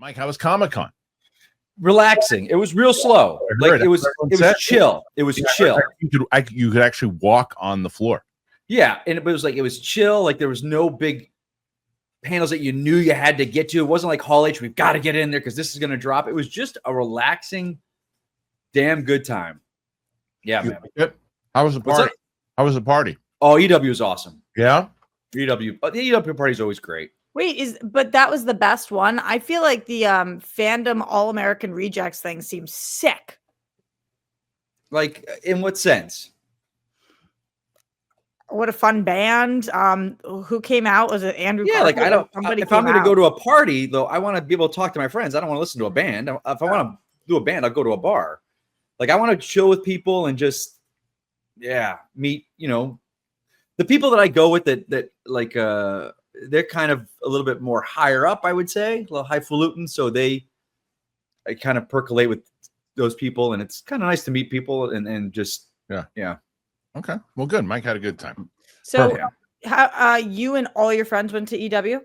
Mike, how was Comic-Con? Relaxing. It was real slow. Like it was chill. It was chill. You could actually walk on the floor. Yeah, and it was chill. Like there was no big panels that you knew you had to get to. It wasn't like Hall H. We've got to get in there because this is going to drop. It was just a relaxing, damn good time. Yeah, man. How was the party? How was the party? Oh, EW was awesome. Yeah, EW. The EW party is always great. Wait, but that was the best one? I feel like the fandom All-American Rejects thing seems sick. Like, in what sense? What a fun band. Who came out? Was it Andrew? Yeah, Carter? like I don't. If I'm going to go to a party, though, I want to be able to talk to my friends. I don't want to listen to a band. If I want to do a band, I'll go to a bar. Like I want to chill with people and just, meet. The people that I go with that like they're kind of a little bit more higher up, I would say, a little highfalutin. So I kind of percolate with those people, and it's kind of nice to meet people and just yeah. Okay, well, good. Mike had a good time. So, how you and all your friends went to EW?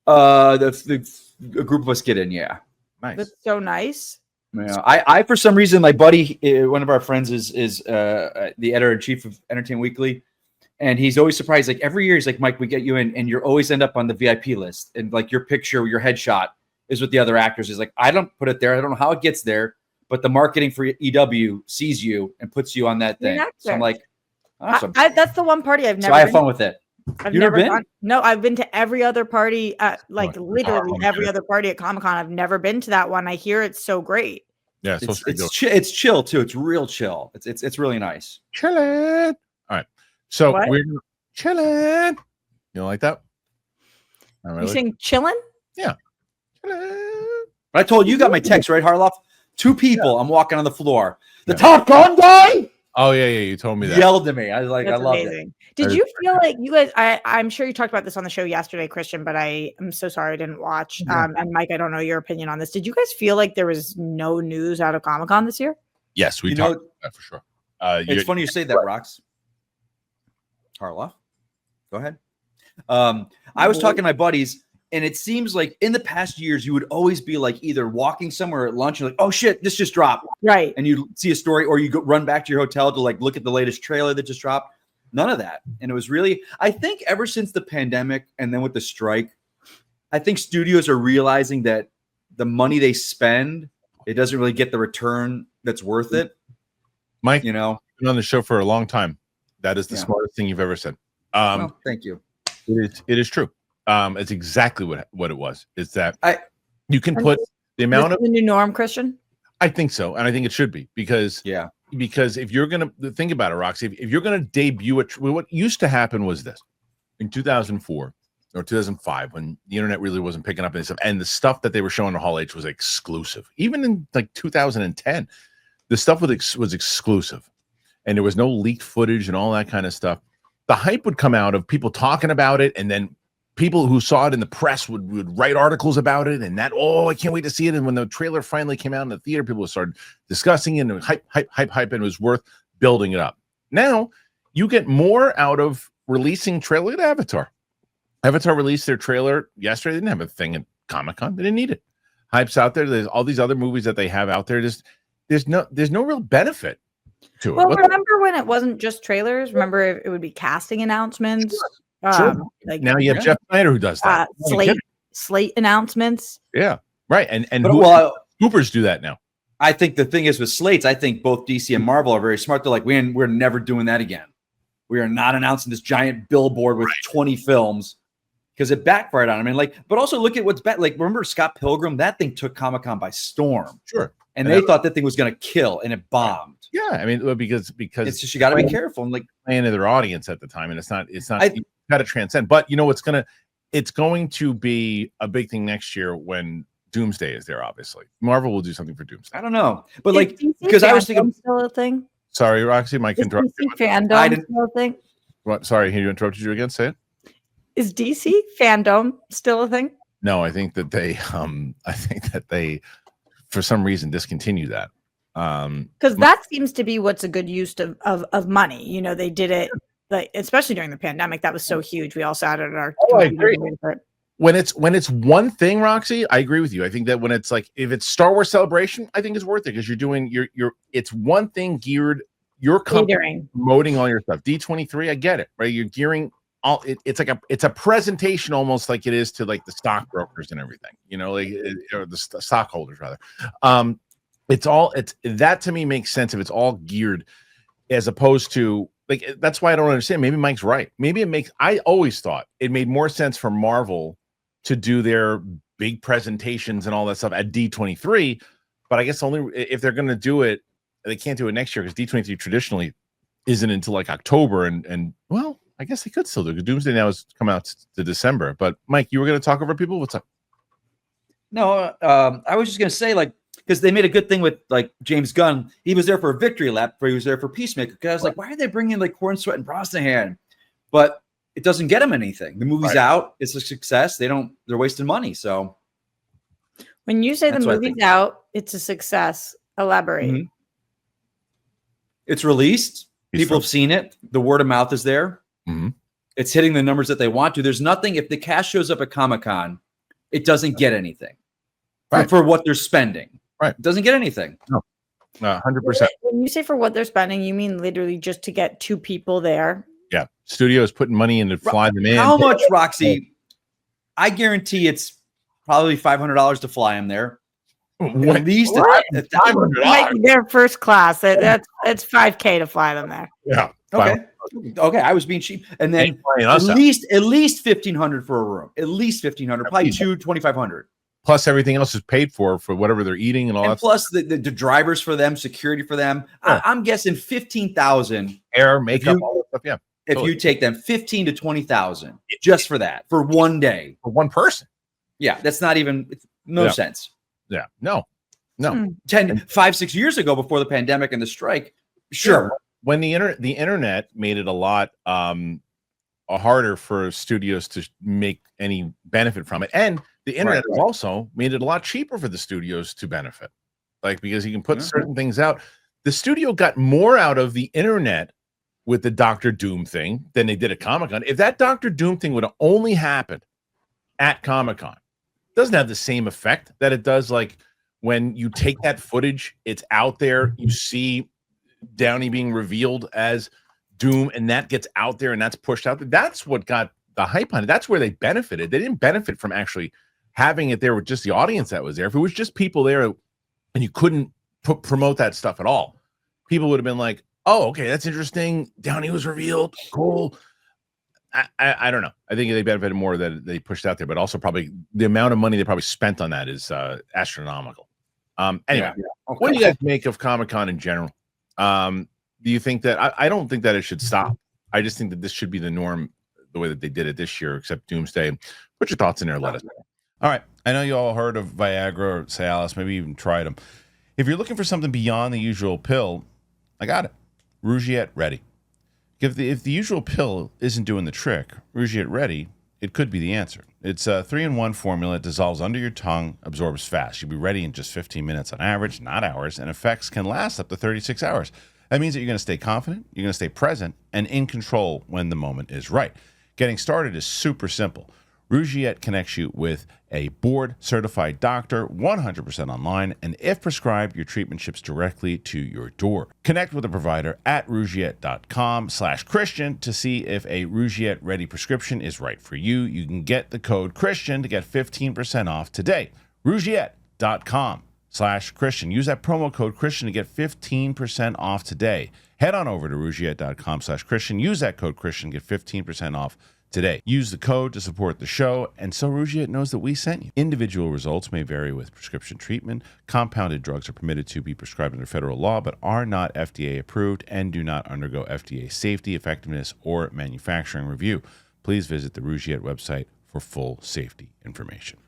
The group of us get in, yeah. Nice. That's so nice. Yeah, I for some reason, my buddy, one of our friends is the editor-in-chief of Entertainment Weekly. And he's always surprised. Like every year, he's like, Mike, we get you in, and you always end up on the VIP list. And like your picture, your headshot is with the other actors. He's like, I don't put it there. I don't know how it gets there, but the marketing for EW sees you and puts you on that thing. So I'm like, awesome. That's the one party I've never. So I have fun with it. I've never been. No, I've been to every other party. Literally every other party at Comic-Con. I've never been to that one. I hear it's so great. Yeah, it's chill too. It's real chill. It's really nice. Chillin'. All right. So we're chilling. You don't like that? Really. You saying chilling? Yeah. Chillin'. I told you got my text, right, Harloff? 2 people. I'm walking on the floor. The Top Gun guy. Oh yeah. You told me that. Yelled at me. I was like, I loved it. Did you feel like you guys? I'm sure you talked about this on the show yesterday, Kristian, but I'm so sorry I didn't watch. And Mike, I don't know your opinion on this. Did you guys feel like there was no news out of Comic-Con this year? Yes, we talked about that for sure. It's funny you say that, Rox. Harloff, go ahead. I was talking to my buddies, and it seems like in the past years, you would always be like either walking somewhere at lunch, and like, oh shit, this just dropped. Right. And you see a story, or you run back to your hotel to like look at the latest trailer that just dropped. None of that. And it was really, I think ever since the pandemic and then with the strike, I think studios are realizing that the money they spend, it doesn't really get the return that's worth it. Mike, been on the show for a long time. That is the smartest thing you've ever said. Well, thank you. It is true. It's exactly what it was. Is that you can put the amount of the new norm, Kristian? I think so, and I think it should be because if you're gonna think about it, Roxy, if you're gonna debut what used to happen was this in 2004 or 2005 when the internet really wasn't picking up and the stuff that they were showing at Hall H was exclusive. Even in like 2010, the stuff was exclusive. And there was no leaked footage and all that kind of stuff. The hype would come out of people talking about it, and then people who saw it in the press would write articles about it, and that, I can't wait to see it. And when the trailer finally came out in the theater, people started discussing it, and hype, and it was worth building it up. Now, you get more out of releasing trailer at Avatar. Avatar released their trailer yesterday. They didn't have a thing at Comic-Con. They didn't need it. Hype's out there. There's all these other movies that they have out there. There's no real benefit to it. Well, remember when it wasn't just trailers? Remember it would be casting announcements. Sure. Like now you have Jeff Snyder who does that. Slate announcements. Yeah, right. And Hoopers do that now. I think the thing is with slates, I think both DC and Marvel are very smart. They're like, we're never doing that again. We are not announcing this giant billboard with 20 films because it backfired on them. And but also look at what's bad. Like, remember Scott Pilgrim? That thing took Comic-Con by storm. Sure. And they thought that thing was going to kill, and it bombed. Yeah, I mean, because it's just you got to be careful and playing to their audience at the time, and it's not. You got to transcend. But it's going to be a big thing next year when Doomsday is there. Obviously, Marvel will do something for Doomsday. I don't know, but because I was thinking, still a thing. Sorry, Roxy, Mike interrupted. Fandom still a thing. What? Sorry, he interrupted you again. Say it. Is DC fandom still a thing? No, I think that they, for some reason, discontinue that. Because that seems to be what's a good use of money. They did it, especially during the pandemic. That was so huge. We all sat at our. I agree. when it's one thing, Roxy, I agree with you. I think that when it's like if it's Star Wars Celebration, I think it's worth it because you're doing it's one thing geared. You're promoting all your stuff. D23, I get it, right? You're gearing all. It's a presentation almost like it is to like the stockbrokers and everything, or the stockholders rather. It's that to me makes sense if it's all geared as opposed to like that's why I don't understand. Maybe Mike's right. Maybe I always thought it made more sense for Marvel to do their big presentations and all that stuff at D23, but I guess only if they're going to do it, they can't do it next year because D23 traditionally isn't until like October, and well, I guess they could still do it. Doomsday now has come out to December. But Mike, you were going to talk over people. What's up? No, I was just going to say because they made a good thing with like James Gunn. He was there for a victory lap, but he was there for Peacemaker. Because I was like, why are they bringing like Corn, Sweat, and Brosnahan? But it doesn't get them anything. The movie's out. It's a success. They're wasting money. So when you say the movie's out, it's a success. Elaborate. Mm-hmm. It's released. People have seen it. The word of mouth is there. Mm-hmm. It's hitting the numbers that they want to. There's nothing. If the cast shows up at Comic-Con, it doesn't get anything for what they're spending. Right. It doesn't get anything. No. 100%. When you say for what they're spending, you mean literally just to get 2 people there? Yeah. Studios putting money in to fly them in. How much, Roxy? I guarantee it's probably $500 to fly them there. At least $500. Their first class. That's $5K to fly them there. Yeah. Okay. I was being cheap, and then at least $1,500 for a room. At least $1,500, probably $2,500. Plus everything else is paid for whatever they're eating and all that. Plus the drivers for them, security for them. Yeah. I'm guessing $15,000. Air, makeup, all that stuff. Yeah. If you take them $15,000 to $20,000 just for that for one day for one person. Yeah, that's not even sense. Yeah, no. 5-6 years ago before the pandemic and the strike, sure. When the internet made it a lot harder for studios to make any benefit from it, and the internet has also made it a lot cheaper for the studios to benefit, like because you can put certain things out. The studio got more out of the internet with the Doctor Doom thing than they did at Comic-Con. If that Doctor Doom thing would have only happened at Comic-Con, it doesn't have the same effect that it does like when you take that footage, it's out there, you see Downey being revealed as Doom, and that gets out there and that's pushed out there. That's what got the hype on it. That's where they benefited. They didn't benefit from actually having it there with just the audience that was there. If it was just people there and you couldn't promote that stuff at all, people would have been like, oh, okay, that's interesting. Downey was revealed. Cool. I don't know. I think they benefited more that they pushed out there, but also probably the amount of money they probably spent on that is astronomical. Anyway, what do you guys make of Comic-Con in general? Do you think that I don't think that it should stop. I just think that this should be the norm, the way that they did it this year, except Doomsday. Put your thoughts in there. Let us know. All right. I know you all heard of Viagra or Cialis, maybe even tried them. If you're looking for something beyond the usual pill, I got it. Rougiette Ready. If the usual pill isn't doing the trick, Rougiette Ready, it could be the answer. It's a 3-in-1 formula. It dissolves under your tongue, absorbs fast. You'll be ready in just 15 minutes on average, not hours, and effects can last up to 36 hours. That means that you're going to stay confident, you're going to stay present, and in control when the moment is right. Getting started is super simple. Rougiette connects you with a board-certified doctor, 100% online, and if prescribed, your treatment ships directly to your door. Connect with a provider at rougiette.com/Kristian to see if a Rougiette Ready prescription is right for you. You can get the code Kristian to get 15% off today. Rougiette.com/Kristian. Use that promo code Kristian to get 15% off today. Head on over to rougiette.com/Kristian. Use that code Kristian to get 15% off today. Use the code to support the show, and so Rougiette knows that we sent you. Individual results may vary with prescription treatment. Compounded drugs are permitted to be prescribed under federal law, but are not FDA approved and do not undergo FDA safety, effectiveness, or manufacturing review. Please visit the Rougiette website for full safety information.